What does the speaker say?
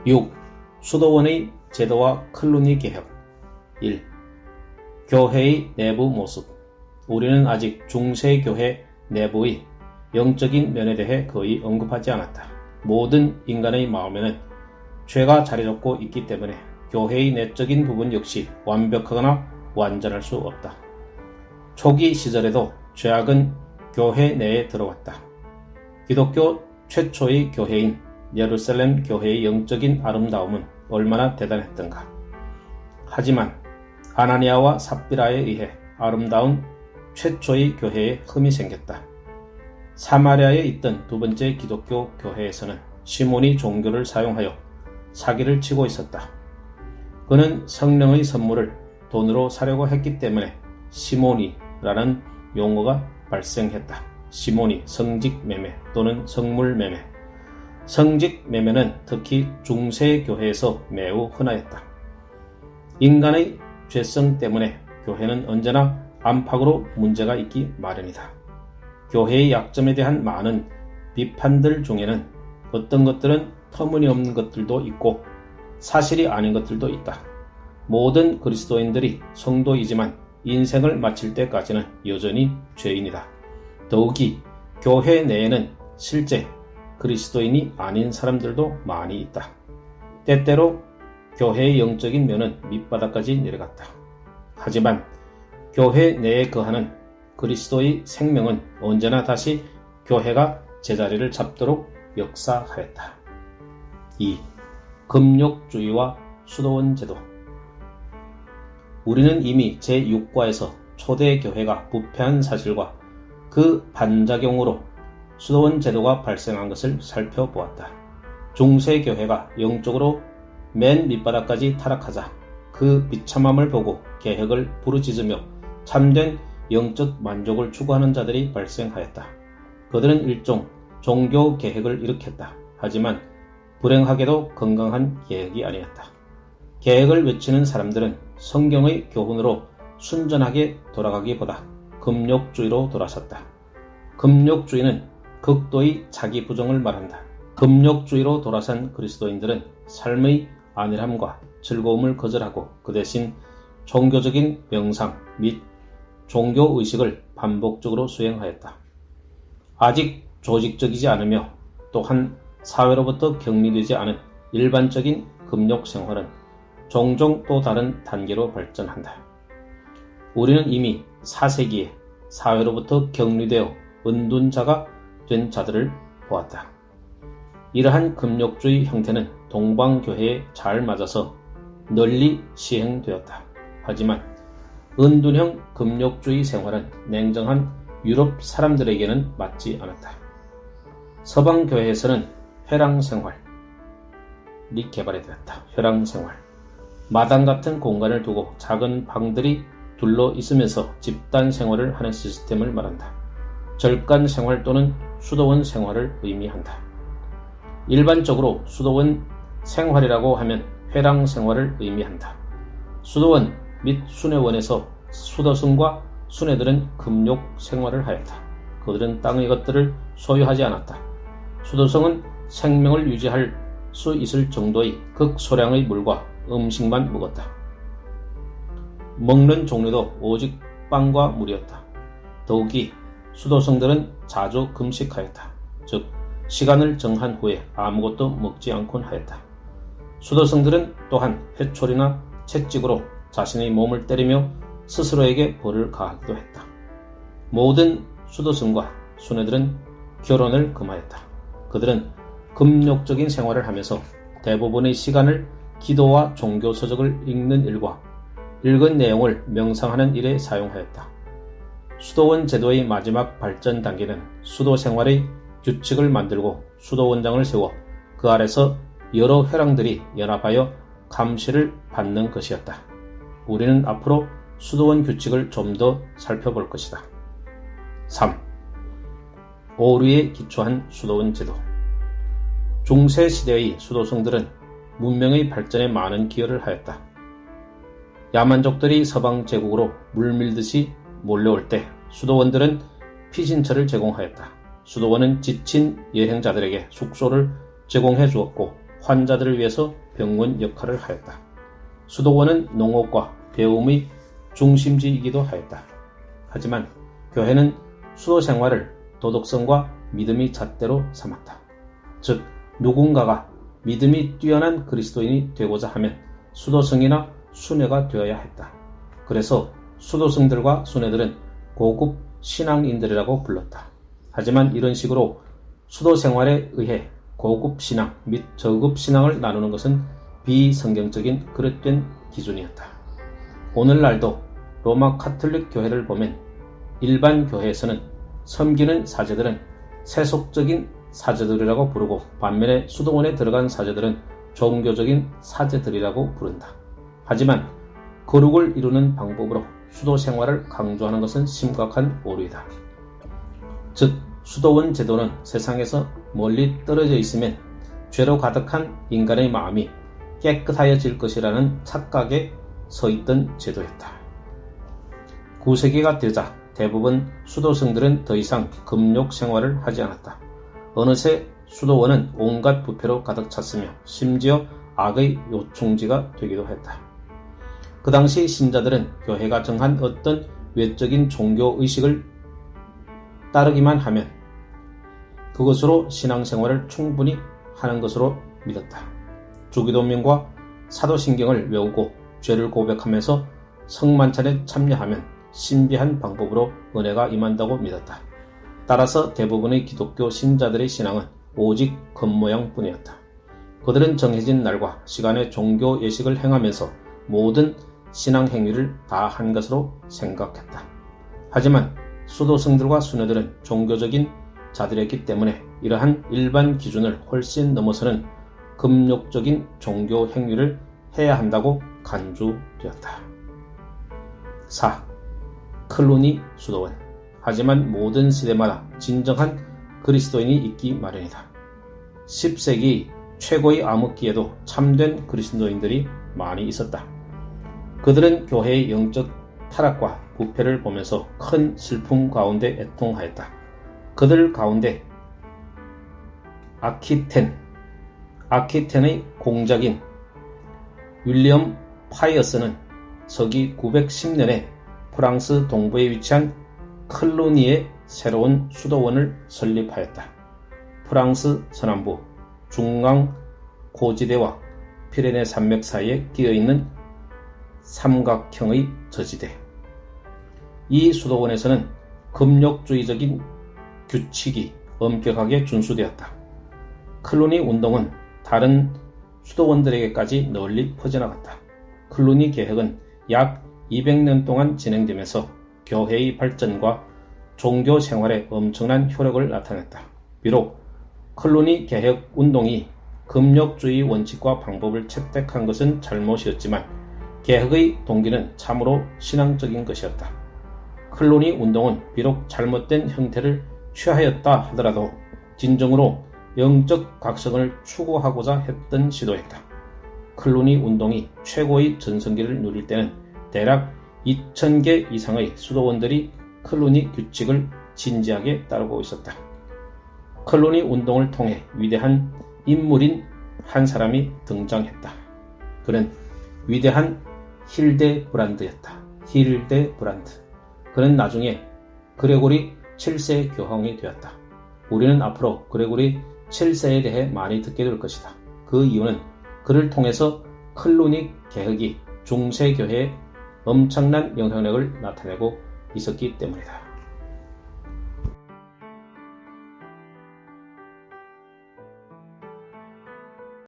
6. 수도원의 제도와 클루니 개혁. 1. 교회의 내부 모습. 우리는 아직 중세교회 내부의 영적인 면에 대해 거의 언급하지 않았다. 모든 인간의 마음에는 죄가 자리 잡고 있기 때문에 교회의 내적인 부분 역시 완벽하거나 완전할 수 없다. 초기 시절에도 죄악은 교회 내에 들어왔다. 기독교 최초의 교회인 예루살렘 교회의 영적인 아름다움은 얼마나 대단했던가. 하지만 아나니아와 삽비라에 의해 아름다운 최초의 교회에 흠이 생겼다. 사마리아에 있던 두 번째 기독교 교회에서는 시몬이 종교를 사용하여 사기를 치고 있었다. 그는 성령의 선물을 돈으로 사려고 했기 때문에 시모니라는 용어가 발생했다. 시모니, 성직매매 또는 성물매매. 성직매매는 특히 중세교회에서 매우 흔하였다. 인간의 죄성 때문에 교회는 언제나 안팎으로 문제가 있기 마련이다. 교회의 약점에 대한 많은 비판들 중에는 어떤 것들은 터무니없는 것들도 있고 사실이 아닌 것들도 있다. 모든 그리스도인들이 성도이지만 인생을 마칠 때까지는 여전히 죄인이다. 더욱이 교회 내에는 실제 그리스도인이 아닌 사람들도 많이 있다. 때때로 교회의 영적인 면은 밑바닥까지 내려갔다. 하지만 교회 내에 거하는 그리스도의 생명은 언제나 다시 교회가 제자리를 잡도록 역사하였다. 2. 금욕주의와 수도원 제도. 우리는 이미 제6과에서 초대교회가 부패한 사실과 그 반작용으로 수도원 제도가 발생한 것을 살펴보았다. 중세교회가 영적으로 맨 밑바닥까지 타락하자 그 비참함을 보고 개혁을 부르짖으며 참된 영적 만족을 추구하는 자들이 발생하였다. 그들은 일종 종교 개혁을 일으켰다. 하지만 불행하게도 건강한 개혁이 아니었다. 개혁을 외치는 사람들은 성경의 교훈으로 순전하게 돌아가기보다 금욕주의로 돌아섰다. 금욕주의는 극도의 자기 부정을 말한다. 금욕주의로 돌아선 그리스도인들은 삶의 안일함과 즐거움을 거절하고 그 대신 종교적인 명상 및 종교의식을 반복적으로 수행하였다. 아직 조직적이지 않으며 또한 사회로부터 격리되지 않은 일반적인 금욕 생활은 종종 또 다른 단계로 발전한다. 우리는 이미 4세기에 사회로부터 격리되어 은둔자가 된 자들을 보았다. 이러한 금욕주의 형태는 동방교회에 잘 맞아서 널리 시행되었다. 하지만 은둔형 금욕주의 생활은 냉정한 유럽 사람들에게는 맞지 않았다. 서방교회에서는 회랑생활이 개발되었다. 회랑생활. 마당 같은 공간을 두고 작은 방들이 둘러 있으면서 집단 생활을 하는 시스템을 말한다. 절간 생활 또는 수도원 생활을 의미한다. 일반적으로 수도원 생활이라고 하면 회랑 생활을 의미한다. 수도원 및 수뇌원에서 수도승과 수뇌들은 금욕 생활을 하였다. 그들은 땅의 것들을 소유하지 않았다. 수도승은 생명을 유지할 수 있을 정도의 극소량의 물과 음식만 먹었다. 먹는 종류도 오직 빵과 물이었다. 더욱이 수도승들은 자주 금식하였다. 즉 시간을 정한 후에 아무것도 먹지 않곤 하였다. 수도승들은 또한 회초리나 채찍으로 자신의 몸을 때리며 스스로에게 벌을 가하기도 했다. 모든 수도승과 수뇌들은 결혼을 금하였다. 그들은 금욕적인 생활을 하면서 대부분의 시간을 기도와 종교서적을 읽는 일과 읽은 내용을 명상하는 일에 사용하였다. 수도원 제도의 마지막 발전 단계는 수도 생활의 규칙을 만들고 수도원장을 세워 그 아래서 여러 회랑들이 연합하여 감시를 받는 것이었다. 우리는 앞으로 수도원 규칙을 좀 더 살펴볼 것이다. 3. 오류에 기초한 수도원 제도. 중세시대의 수도성들은 문명의 발전에 많은 기여를 하였다. 야만족들이 서방 제국으로 물밀듯이 몰려올 때 수도원들은 피신처를 제공하였다. 수도원은 지친 여행자들에게 숙소를 제공해 주었고 환자들을 위해서 병원 역할을 하였다. 수도원은 농업과 배움의 중심지이기도 하였다. 하지만 교회는 수도 생활을 도덕성과 믿음의 잣대로 삼았다. 즉 누군가가 믿음이 뛰어난 그리스도인이 되고자 하면 수도승이나 수녀가 되어야 했다. 그래서 수도승들과 수녀들은 고급 신앙인들이라고 불렀다. 하지만 이런 식으로 수도 생활에 의해 고급 신앙 및 저급 신앙을 나누는 것은 비성경적인 그릇된 기준이었다. 오늘날도 로마 카톨릭 교회를 보면 일반 교회에서는 섬기는 사제들은 세속적인 사제들이라고 부르고 반면에 수도원에 들어간 사제들은 종교적인 사제들이라고 부른다. 하지만 거룩을 이루는 방법으로 수도 생활을 강조하는 것은 심각한 오류이다. 즉 수도원 제도는 세상에서 멀리 떨어져 있으면 죄로 가득한 인간의 마음이 깨끗하여질 것이라는 착각에 서 있던 제도였다. 9세기가 되자 대부분 수도승들은 더 이상 금욕 생활을 하지 않았다. 어느새 수도원은 온갖 부패로 가득 찼으며 심지어 악의 요충지가 되기도 했다. 그 당시 신자들은 교회가 정한 어떤 외적인 종교의식을 따르기만 하면 그것으로 신앙생활을 충분히 하는 것으로 믿었다. 주기도명과 사도신경을 외우고 죄를 고백하면서 성만찬에 참여하면 신비한 방법으로 은혜가 임한다고 믿었다. 따라서 대부분의 기독교 신자들의 신앙은 오직 겉모양뿐이었다. 그들은 정해진 날과 시간에 종교 예식을 행하면서 모든 신앙 행위를 다 한 것으로 생각했다. 하지만 수도승들과 수녀들은 종교적인 자들이었기 때문에 이러한 일반 기준을 훨씬 넘어서는 금욕적인 종교 행위를 해야 한다고 간주되었다. 4. 클루니 수도원. 하지만 모든 시대마다 진정한 그리스도인이 있기 마련이다. 10세기 최고의 암흑기에도 참된 그리스도인들이 많이 있었다. 그들은 교회의 영적 타락과 부패를 보면서 큰 슬픔 가운데 애통하였다. 그들 가운데 아키텐의 공작인 윌리엄 파이어스는 서기 910년에 프랑스 동부에 위치한 클루니에 새로운 수도원을 설립하였다. 프랑스 서남부 중앙 고지대와 피레네 산맥 사이에 끼어있는 삼각형의 저지대. 이 수도원에서는 금욕주의적인 규칙이 엄격하게 준수되었다. 클루니 운동은 다른 수도원들에게까지 널리 퍼져나갔다. 클루니 개혁은 약 200년 동안 진행되면서 교회의 발전과 종교 생활에 엄청난 효력을 나타냈다. 비록 클루니 개혁 운동이 금욕주의 원칙과 방법을 채택한 것은 잘못이었지만 개혁의 동기는 참으로 신앙적인 것이었다. 클루니 운동은 비록 잘못된 형태를 취하였다 하더라도 진정으로 영적 각성을 추구하고자 했던 시도였다. 클루니 운동이 최고의 전성기를 누릴 때는 대략 2000개 이상의 수도원들이 클루니 규칙을 진지하게 따르고 있었다. 클루니 운동을 통해 위대한 인물인 한 사람이 등장했다. 그는 위대한 힐데브란드였다. 힐데브란드. 그는 나중에 그레고리 7세 교황이 되었다. 우리는 앞으로 그레고리 7세에 대해 많이 듣게 될 것이다. 그 이유는 그를 통해서 클루니 개혁이 중세교회에 엄청난 영향력을 나타내고 있었기 때문이다.